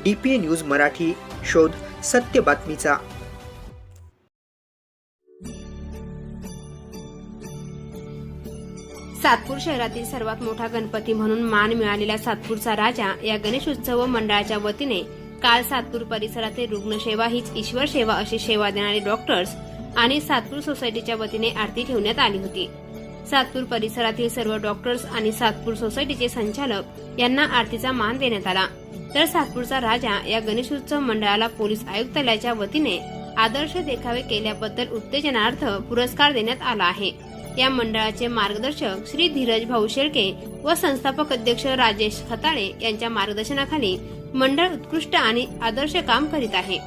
DPA news Marathi, शोध सत्य बातमीचा. सातपूर शहरातील सर्वात मोठा गणपती म्हणून मान मिळालेला सातपूरचा राजा या गणेशोत्सव मंडळाच्या वतीने काल सातपूर परिसरातील रुग्णसेवा हीच ईश्वर सेवा अशी सेवा देणारे डॉक्टर्स आणि सातपूर सोसायटीच्या वतीने आरती ठेवण्यात आली होती. सातपूर परिसरातील सर्व डॉक्टर्स आणि सातपूर सोसायटीचे संचालक यांना आरतीचा मान देण्यात आला. तर सातपूरचा राजा या गणेशोत्सव मंडळाला पोलीस आयुक्तालयाच्या वतीने आदर्श देखावे केल्याबद्दल उत्तेजनार्थ पुरस्कार देण्यात आला आहे. या मंडळाचे मार्गदर्शक श्री धीरज भाऊ शेळके व संस्थापक अध्यक्ष राजेश खताळे यांच्या मार्गदर्शनाखाली मंडळ उत्कृष्ट आणि आदर्श काम करीत आहे.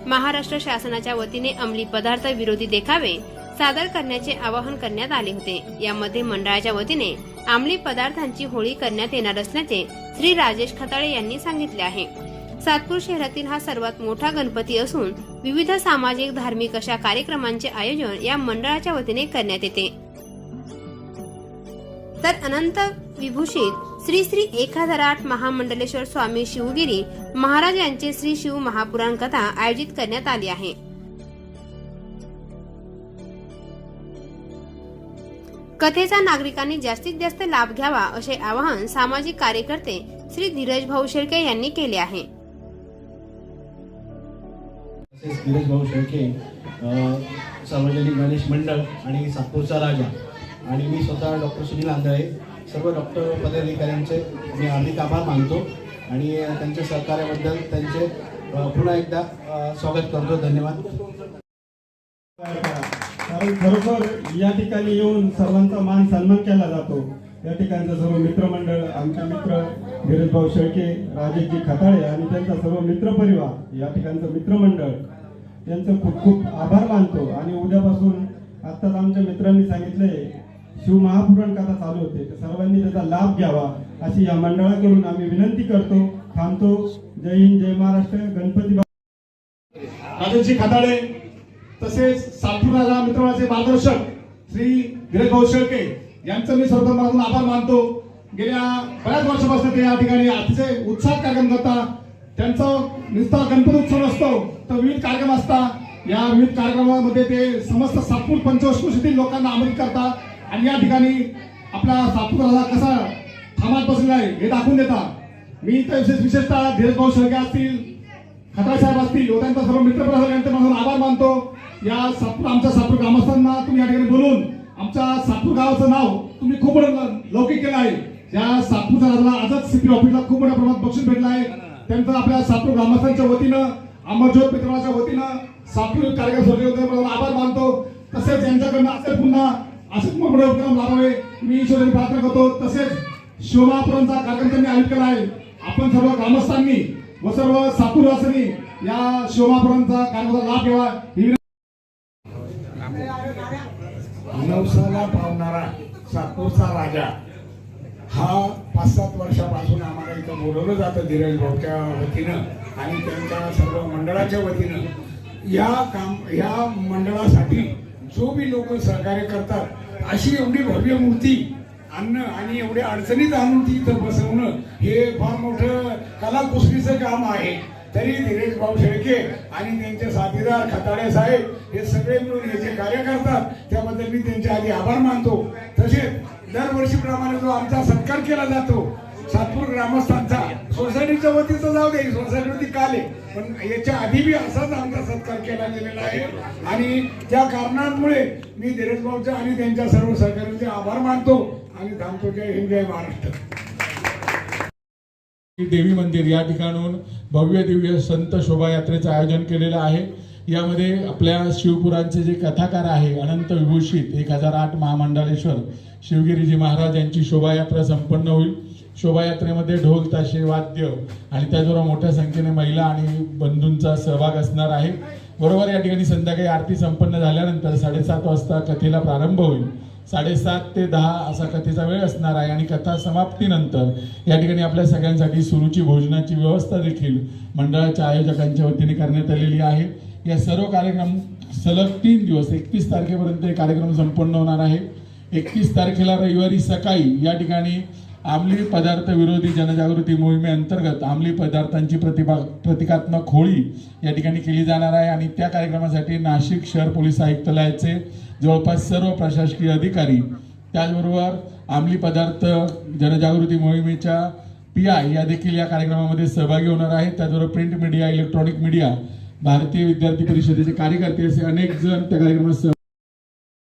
महाराष्ट्र शासनाच्या वतीने अंमली पदार्थ विरोधी देखावे सादर करण्याचे आवाहन करण्यात आले होते. यामध्ये मंडळाच्या वतीने अंमली पदार्थांची होळी करण्यात येणार असल्याचे श्री राजेश खताळे यांनी सांगितले आहे. सातपूर शहरातील हा सर्वात मोठा गणपती असून विविध सामाजिक धार्मिक अशा कार्यक्रमांचे आयोजन या मंडळाच्या वतीने करण्यात येते. तर अनंत विभूषित श्री श्री 1008 महामंडलेश्वर स्वामी शिवगिरी महाराज यांचे श्री शिव महापुराण कथा आयोजित करण्यात आली आहे. कथेचा नागरिकांनी जास्तीत जास्त लाभ घ्यावा असे आवाहन सामाजिक कार्यकर्ते श्री धीरज भाऊ शेळके यांनी केले आहे. धीरज भाऊ शेळके, सार्वजनिक गणेश मंडळ आणि सातपूरचा राजा आणि मी स्वतः डॉक्टर सुनील आंधळे, सर्व डॉक्टर पदाधिकाऱ्यांचे मी हार्दिक आभार मानतो आणि त्यांच्या सहकार्याबद्दल त्यांचे पुन्हा एकदा स्वागत करतो. धन्यवाद. कारण खरोखर या ठिकाणी येऊन सर्वांचा मान सन्मान केला जातो. या ठिकाणचं सर्व मित्रमंडळ, आमचे मित्र धीरज भाऊ शेळके, राजेशजी खताळे आणि त्यांचा सर्व मित्रपरिवार, या ठिकाणचं मित्रमंडळ यांचं खूप खूप आभार मानतो. आणि उद्यापासून आत्ताच आमच्या मित्रांनी सांगितले शिव महापुराण कथा चालू होते, तर सर्वांनी त्याचा लाभ घ्यावा अशी या मंडळाकडून आम्ही विनंती करतो. थांबतो. जय हिंद, जय महाराष्ट्र. गणपती राजेशजी खताळे तसेच सातपूर राजा मित्रमंडळाचे मार्गदर्शक श्री धीरज भाऊ शेळके यांचं मी सर्वप्रथम आभार मानतो. गेल्या बऱ्याच वर्षापासून ते या ठिकाणी अतिशय उत्साहात कार्यक्रम करतात. त्यांचं नुसता गणपती उत्सव नसतो तर विविध कार्यक्रम असतात. या विविध कार्यक्रमामध्ये ते समस्त सातपूर पंचक्रोशीतील लोकांना आमंत्रित करतात आणि या ठिकाणी आपला सातपूर राजा कसा थांबात बसलेला आहे हे दाखवून देतात. मी तर विशेषतः धीरज भाऊ शेळके असतील, खताळे साहेब असतील व त्यांचा सर्व मित्रपरिवार म्हणून आभार मानतो. या सातपूर आमच्या सातपूर ग्रामस्थांना तुम्ही या ठिकाणी बोलून आमच्या सातपूर गावाचं नाव तुम्ही खूप लौकिक केलं आहे. या सातपूरच्या राजाला आजच सीपी ऑफिसला खूप मोठ्या प्रमाणात बक्षीस भेटलं आहे. त्यांचं आपल्या सातपूर ग्रामस्थांच्या वतीनं, अमरज्योत मित्रमंडळाच्या वतीनं सातपूर कार्यक्रम सोडले आभार मानतो. तसेच यांच्याकडनं असेल पुन्हा असेच मोठे उपक्रम लाभावे मी ईश्वराची प्रार्थना करतो. तसेच शिवमहापुराणचा कार्यक्रम त्यांनी आयोजित केला आहे. आपण सर्व ग्रामस्थांनी व सर्व सातूरवासींनी या शिवमहापुराणचा कार्यक्रमाचा लाभ घ्यावा ही नवसाला पावणारा सातपूरचा राजा हा 5-7 वर्षापासून आम्हाला इथं बोलवलं जातं धीरज भाऊच्या वतीनं आणि त्यांच्या सर्व मंडळाच्या वतीनं. या मंडळासाठी जो बी लोक सहकार्य करतात अशी एवढी भव्य मूर्ती आणणं आणि एवढ्या अडचणीत आणून ती इथं बसवणं हे फार मोठं कलाकुसरीचं काम आहे. तरी धीरज भाऊ शेळके आणि त्यांचे साथीदार खताळे साहेब हे सगळे मिळून हे जे कार्य करतात त्याबद्दल मी त्यांचे आधी आभार मानतो. तसेच दरवर्षीप्रमाणे जो आमचा सत्कार केला जातो सातपूर ग्रामस्थांचा, सोसायटीच्या वतीचा जाऊ दे, सोसायटी काल आहे पण याच्या आधी बी असाच आमचा सत्कार केला गेलेला आहे आणि त्या कारणांमुळे मी धीरज भाऊचा आणि त्यांच्या सर्व सहकार्यांचे आभार मानतो आणि थांबतो. जय हिंद, जय महाराष्ट्र. देवी मंदिर या ठिकाणून भव्य दिव्य संत शोभायात्रेचं आयोजन केलेलं आहे. यामध्ये आपल्या शिवपुराणचे जे कथाकार आहे अनंत विभूषित 1008 महामंडलेश्वर शिवगिरीजी महाराज यांची शोभायात्रा संपन्न होईल. शोभायात्रेमध्ये ढोल ताशे वाद्य आणि त्याचबरोबर मोठ्या संख्येने महिला आणि बंधूंचा सहभाग असणार आहे. बरोबर या ठिकाणी संध्याकाळी आरती संपन्न झाल्यानंतर 7:30 वाजता कथेला प्रारंभ होईल. 7:30 ते 10 असा कथेचा वेळ असणार आहे आणि कथा समाप्तीनंतर या ठिकाणी आपल्या सगळ्यांसाठी सुरुची भोजनाची व्यवस्था देखील मंडळाच्या आयोजकांच्या वतीने करण्यात आलेली आहे. या सर्व कार्यक्रम सलग 3 दिवस 31 तारखेपर्यंत हे कार्यक्रम संपन्न होणार आहे. 31 तारखेला रविवारी सकाळी या ठिकाणी अंमली पदार्थ विरोधी जनजागृती मोहिमेअंतर्गत अंमली पदार्थांची प्रतिकात्मक होळी या ठिकाणी केली जाणार आहे आणि त्या कार्यक्रमासाठी नाशिक शहर पोलीस आयुक्तालयाचे जवळपास सर्व प्रशासकीय अधिकारी, त्याचबरोबर अंमली पदार्थ जनजागृती मोहिमेच्या PI या देखील या कार्यक्रमामध्ये सहभागी होणार आहेत. त्याचबरोबर प्रिंट मीडिया, इलेक्ट्रॉनिक मीडिया, भारतीय विद्यार्थी परिषदेचे कार्यकर्ते असे अनेक जण त्या कार्यक्रमात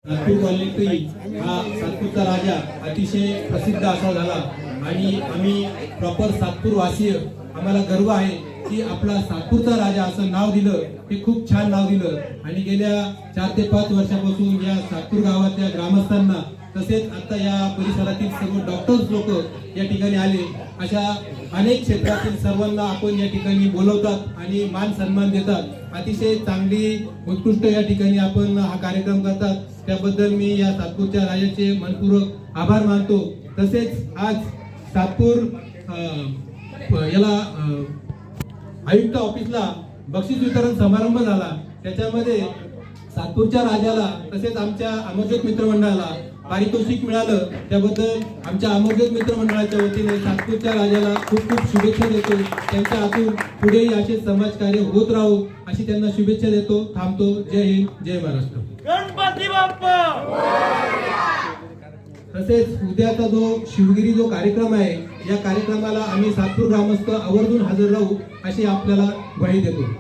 सातपूर कॉलनीतही हा सातपूरचा राजा अतिशय प्रसिद्ध असा झाला आणि आम्ही प्रॉपर सातपूर वासीय आम्हाला गर्व आहे की आपला सातपूरचा राजा असं नाव दिलं, हे खूप छान नाव दिलं. आणि गेल्या 4 ते 5 वर्षापासून या सातपूर गावातल्या ग्रामस्थांना तसेच आता या परिसरातील सर्व डॉक्टर्स लोक या ठिकाणी आले, अशा अनेक क्षेत्रातील सर्वांना आपण या ठिकाणी बोलवतात आणि मान सन्मान देतात. अतिशय चांगली उत्कृष्ट या ठिकाणी आपण हा कार्यक्रम करतात, त्याबद्दल मी या सातपूरच्या राजाचे मनपूर्वक आभार मानतो. तसेच आज सातपूर आयुक्त ऑफिसला बक्षीस वितरण समारंभ झाला, त्याच्यामध्ये सातपूरच्या राजाला तसेच आमच्या अमरज्योत मित्रमंडळाला पारितोषिक मिळालं. त्याबद्दल आमच्या अमरज्योत मित्रमंडळाच्या वतीने सातपूरच्या राजाला खूप खूप शुभेच्छा देतो. त्यांच्या हातून पुढेही असे समाजकार्य होत राहू अशी त्यांना शुभेच्छा देतो. थांबतो. जय हिंद, जय महाराष्ट्र. गणपती बाप्पा. तसेच उद्याचा जो शिवगिरी जो कार्यक्रम आहे, या कार्यक्रमाला आम्ही सातपूर ग्रामस्थ आवर्जून हजर राहू अशी आपल्याला ग्वाही देतो.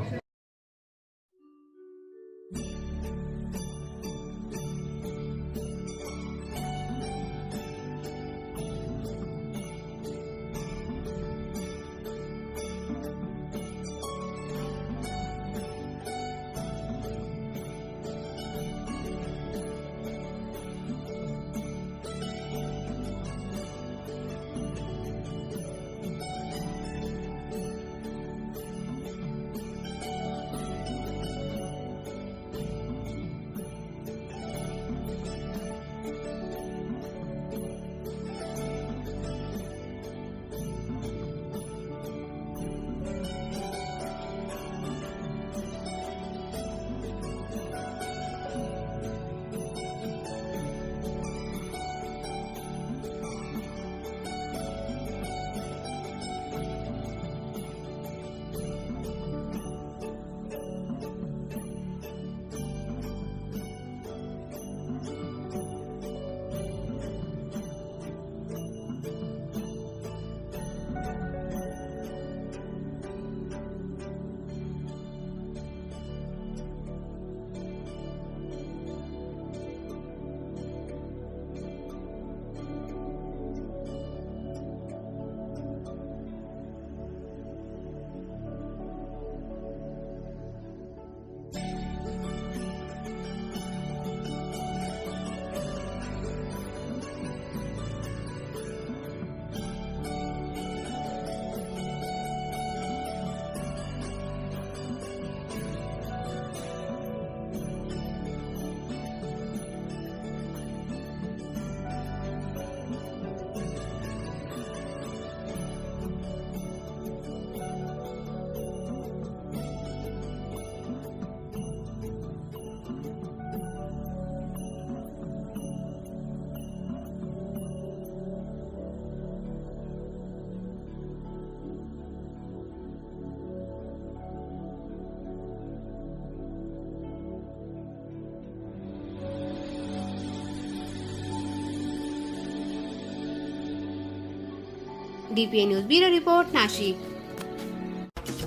DPA news bureau report, Nashik.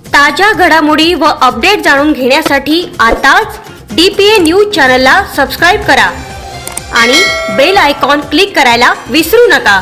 ताज्या घडामोडी व अपडेट जाणून घेण्यासाठी आताच DPA न्यूज चॅनलला सबस्क्राईब करा आणि बेल आयकॉन क्लिक करायला विसरू नका.